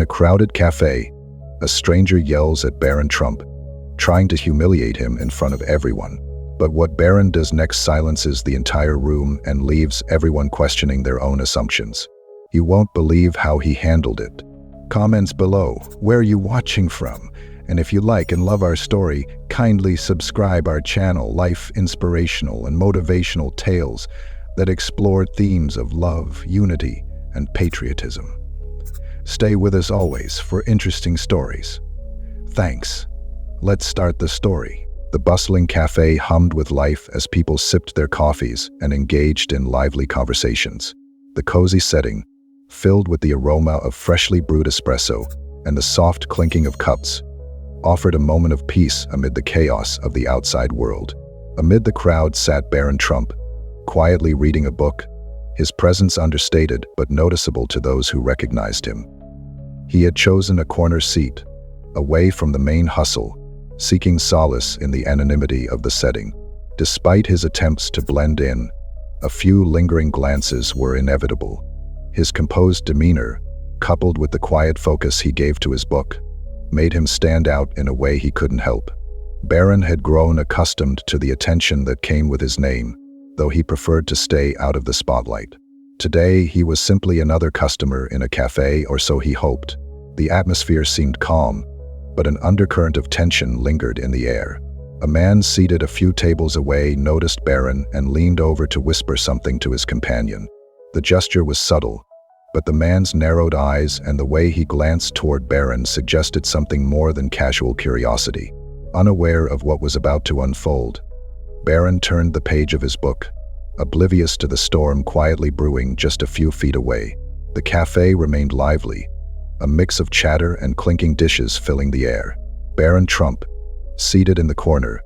a crowded cafe, a stranger yells at Barron Trump, trying to humiliate him in front of everyone. But what Barron does next silences the entire room and leaves everyone questioning their own assumptions. You won't believe how he handled it. Comments below, where are you watching from? And if you like and love our story, kindly subscribe our channel, Life Inspirational and Motivational Tales that explore themes of love, unity, and patriotism. Stay with us always for interesting stories. Thanks. Let's start the story. The bustling cafe hummed with life as people sipped their coffees and engaged in lively conversations. The cozy setting, filled with the aroma of freshly brewed espresso and the soft clinking of cups, offered a moment of peace amid the chaos of the outside world. Amid the crowd sat Barron Trump, quietly reading a book, his presence understated but noticeable to those who recognized him. He had chosen a corner seat, away from the main hustle, seeking solace in the anonymity of the setting. Despite his attempts to blend in, a few lingering glances were inevitable. His composed demeanor, coupled with the quiet focus he gave to his book, made him stand out in a way he couldn't help. Barron had grown accustomed to the attention that came with his name, though he preferred to stay out of the spotlight. Today, he was simply another customer in a cafe, or so he hoped. The atmosphere seemed calm, but an undercurrent of tension lingered in the air. A man seated a few tables away noticed Barron and leaned over to whisper something to his companion. The gesture was subtle, but the man's narrowed eyes and the way he glanced toward Barron suggested something more than casual curiosity. Unaware of what was about to unfold, Barron turned the page of his book, oblivious to the storm quietly brewing just a few feet away. The cafe remained lively, a mix of chatter and clinking dishes filling the air. Barron Trump, seated in the corner,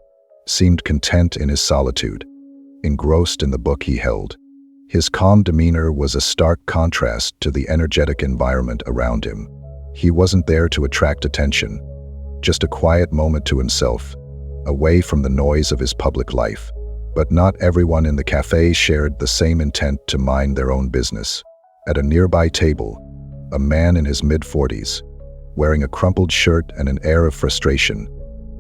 seemed content in his solitude, engrossed in the book he held. His calm demeanor was a stark contrast to the energetic environment around him. He wasn't there to attract attention, just a quiet moment to himself, away from the noise of his public life. But not everyone in the cafe shared the same intent to mind their own business. At a nearby table, a man in his mid-40s, wearing a crumpled shirt and an air of frustration,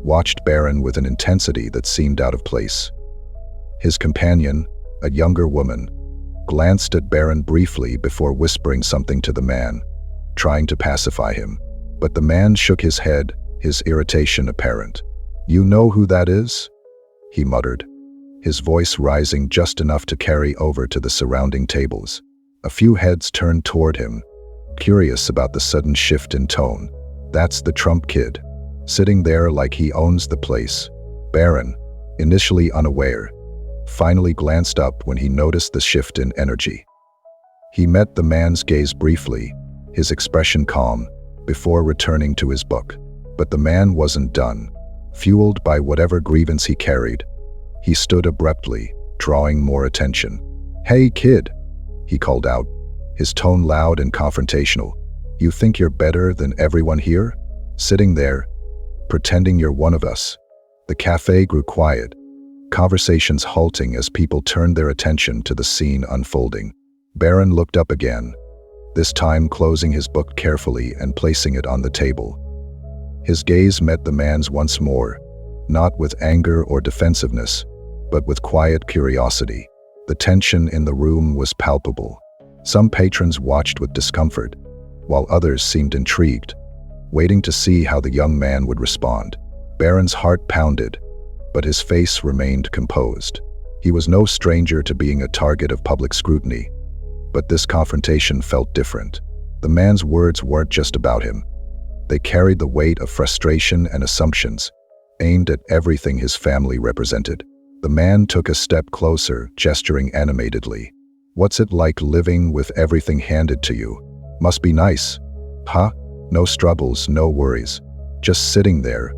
watched Barron with an intensity that seemed out of place. His companion, a younger woman, glanced at Barron briefly before whispering something to the man, trying to pacify him. But the man shook his head, his irritation apparent. "You know who that is?" he muttered, his voice rising just enough to carry over to the surrounding tables. A few heads turned toward him, curious about the sudden shift in tone. "That's the Trump kid, sitting there like he owns the place." Barron, initially unaware, finally glanced up when he noticed the shift in energy. He met the man's gaze briefly, his expression calm, before returning to his book. But the man wasn't done. Fueled by whatever grievance he carried, he stood abruptly, drawing more attention. "Hey, kid," he called out, his tone loud and confrontational. "You think you're better than everyone here? Sitting there, pretending you're one of us?" The cafe grew quiet, conversations halting as people turned their attention to the scene unfolding. Barron looked up again, this time closing his book carefully and placing it on the table. His gaze met the man's once more, not with anger or defensiveness, but with quiet curiosity. The tension in the room was palpable. Some patrons watched with discomfort, while others seemed intrigued, waiting to see how the young man would respond. Barron's heart pounded, but his face remained composed. He was no stranger to being a target of public scrutiny, but this confrontation felt different. The man's words weren't just about him. They carried the weight of frustration and assumptions, aimed at everything his family represented. The man took a step closer, gesturing animatedly. "What's it like living with everything handed to you? Must be nice, huh? No struggles, no worries. Just sitting there,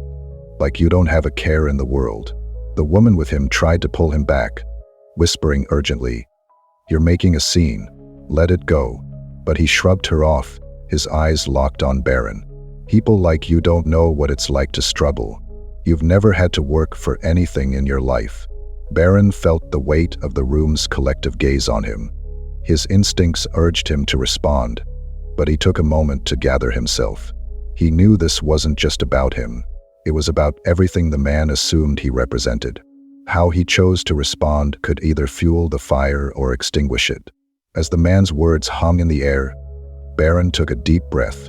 like you don't have a care in the world." The woman with him tried to pull him back, whispering urgently, "You're making a scene. Let it go." But he shrugged her off, his eyes locked on Barron. "People like you don't know what it's like to struggle. You've never had to work for anything in your life." Barron felt the weight of the room's collective gaze on him. His instincts urged him to respond, but he took a moment to gather himself. He knew this wasn't just about him. It was about everything the man assumed he represented. How he chose to respond could either fuel the fire or extinguish it. As the man's words hung in the air, Barron took a deep breath,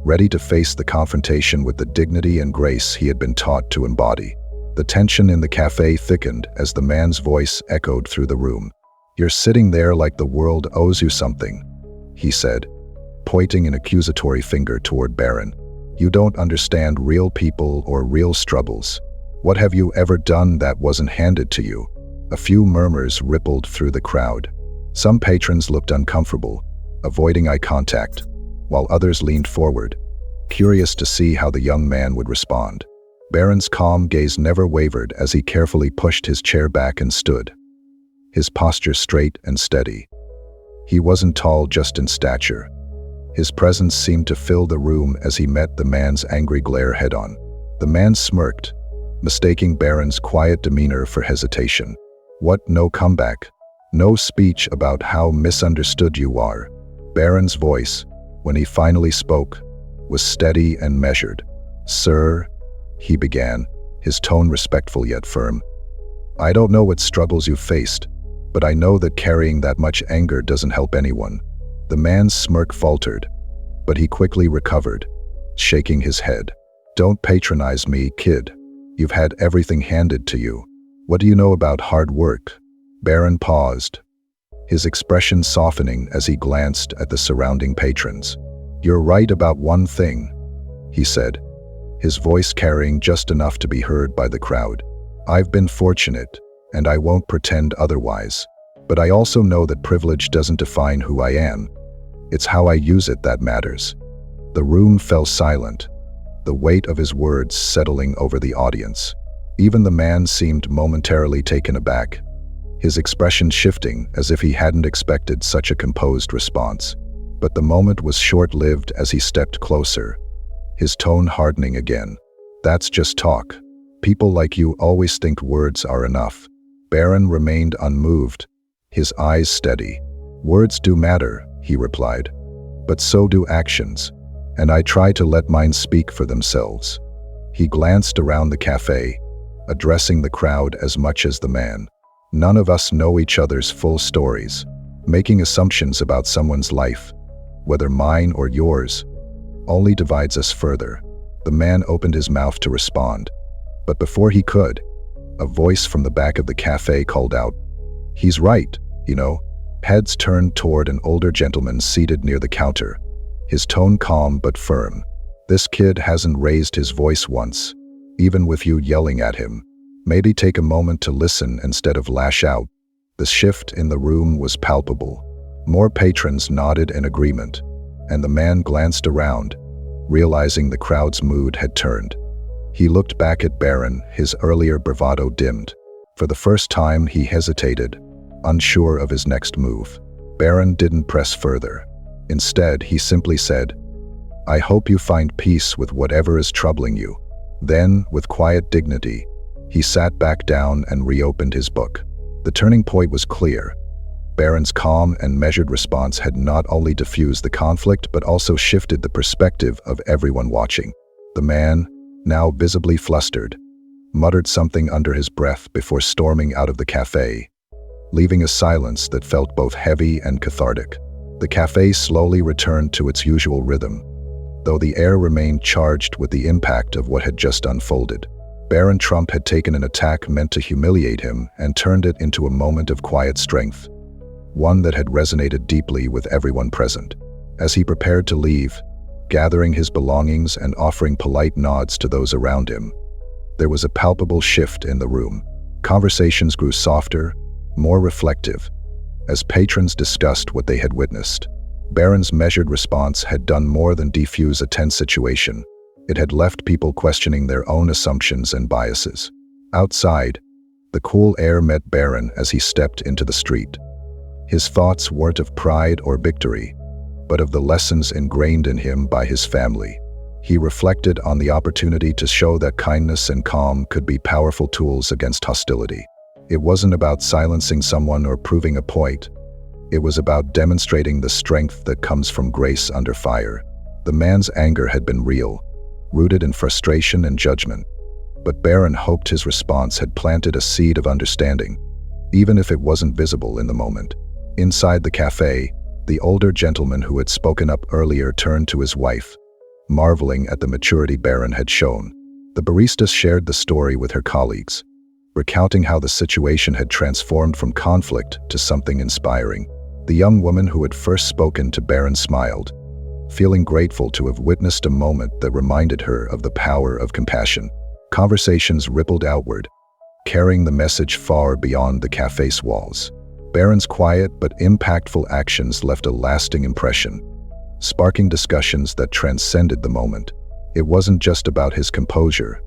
ready to face the confrontation with the dignity and grace he had been taught to embody. The tension in the cafe thickened as the man's voice echoed through the room. "You're sitting there like the world owes you something," he said, pointing an accusatory finger toward Barron. "You don't understand real people or real struggles. What have you ever done that wasn't handed to you?" A few murmurs rippled through the crowd. Some patrons looked uncomfortable, avoiding eye contact, while others leaned forward, curious to see how the young man would respond. Barron's calm gaze never wavered as he carefully pushed his chair back and stood, his posture straight and steady. He wasn't tall just in stature. His presence seemed to fill the room as he met the man's angry glare head-on. The man smirked, mistaking Barron's quiet demeanor for hesitation. "What, no comeback? No speech about how misunderstood you are?" Barron's voice, when he finally spoke, was steady and measured. "Sir," he began, his tone respectful yet firm, "I don't know what struggles you've faced, but I know that carrying that much anger doesn't help anyone." The man's smirk faltered, but he quickly recovered, shaking his head. "Don't patronize me, kid. You've had everything handed to you. What do you know about hard work?" Barron paused, his expression softening as he glanced at the surrounding patrons. "You're right about one thing," he said, his voice carrying just enough to be heard by the crowd. "I've been fortunate, and I won't pretend otherwise. But I also know that privilege doesn't define who I am. It's how I use it that matters." The room fell silent, the weight of his words settling over the audience. Even the man seemed momentarily taken aback, his expression shifting as if he hadn't expected such a composed response. But the moment was short-lived as he stepped closer, his tone hardening again. "That's just talk. People like you always think words are enough." Barron remained unmoved, his eyes steady. "Words do matter," he replied, "but so do actions, and I try to let mine speak for themselves." He glanced around the cafe, addressing the crowd as much as the man. "None of us know each other's full stories. Making assumptions about someone's life, whether mine or yours, only divides us further." The man opened his mouth to respond, but before he could, a voice from the back of the cafe called out, "He's right, you know." Heads turned toward an older gentleman seated near the counter, his tone calm but firm. "This kid hasn't raised his voice once, even with you yelling at him. Maybe take a moment to listen instead of lash out." The shift in the room was palpable. More patrons nodded in agreement, and the man glanced around, realizing the crowd's mood had turned. He looked back at Barron, his earlier bravado dimmed. For the first time, he hesitated, unsure of his next move. Barron didn't press further. Instead, he simply said, "I hope you find peace with whatever is troubling you." Then, with quiet dignity, he sat back down and reopened his book. The turning point was clear. Barron's calm and measured response had not only diffused the conflict but also shifted the perspective of everyone watching. The man, now visibly flustered, muttered something under his breath before storming out of the cafe, leaving a silence that felt both heavy and cathartic. The cafe slowly returned to its usual rhythm, though the air remained charged with the impact of what had just unfolded. Barron Trump had taken an attack meant to humiliate him and turned it into a moment of quiet strength, one that had resonated deeply with everyone present. As he prepared to leave, gathering his belongings and offering polite nods to those around him, there was a palpable shift in the room. Conversations grew softer, more reflective, as patrons discussed what they had witnessed. Barron's measured response had done more than defuse a tense situation. It had left people questioning their own assumptions and biases. Outside, the cool air met Barron as he stepped into the street. His thoughts weren't of pride or victory, but of the lessons ingrained in him by his family. He reflected on the opportunity to show that kindness and calm could be powerful tools against hostility. It wasn't about silencing someone or proving a point. It was about demonstrating the strength that comes from grace under fire. The man's anger had been real, rooted in frustration and judgment. But Barron hoped his response had planted a seed of understanding, even if it wasn't visible in the moment. Inside the café, the older gentleman who had spoken up earlier turned to his wife, marveling at the maturity Barron had shown. The barista shared the story with her colleagues, recounting how the situation had transformed from conflict to something inspiring. The young woman who had first spoken to Barron smiled, feeling grateful to have witnessed a moment that reminded her of the power of compassion. Conversations rippled outward, carrying the message far beyond the café's walls. Barron's quiet but impactful actions left a lasting impression, sparking discussions that transcended the moment. It wasn't just about his composure.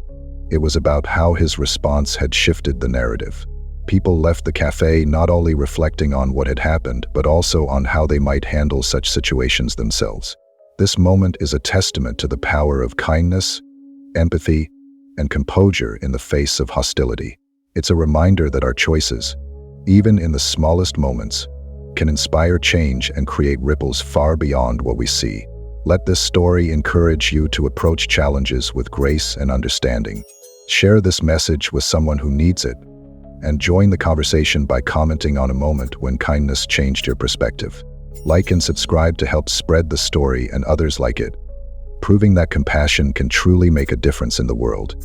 It was about how his response had shifted the narrative. People left the café not only reflecting on what had happened, but also on how they might handle such situations themselves. This moment is a testament to the power of kindness, empathy, and composure in the face of hostility. It's a reminder that our choices, even in the smallest moments, can inspire change and create ripples far beyond what we see. Let this story encourage you to approach challenges with grace and understanding. Share this message with someone who needs it, and join the conversation by commenting on a moment when kindness changed your perspective. Like and subscribe to help spread the story and others like it, proving that compassion can truly make a difference in the world.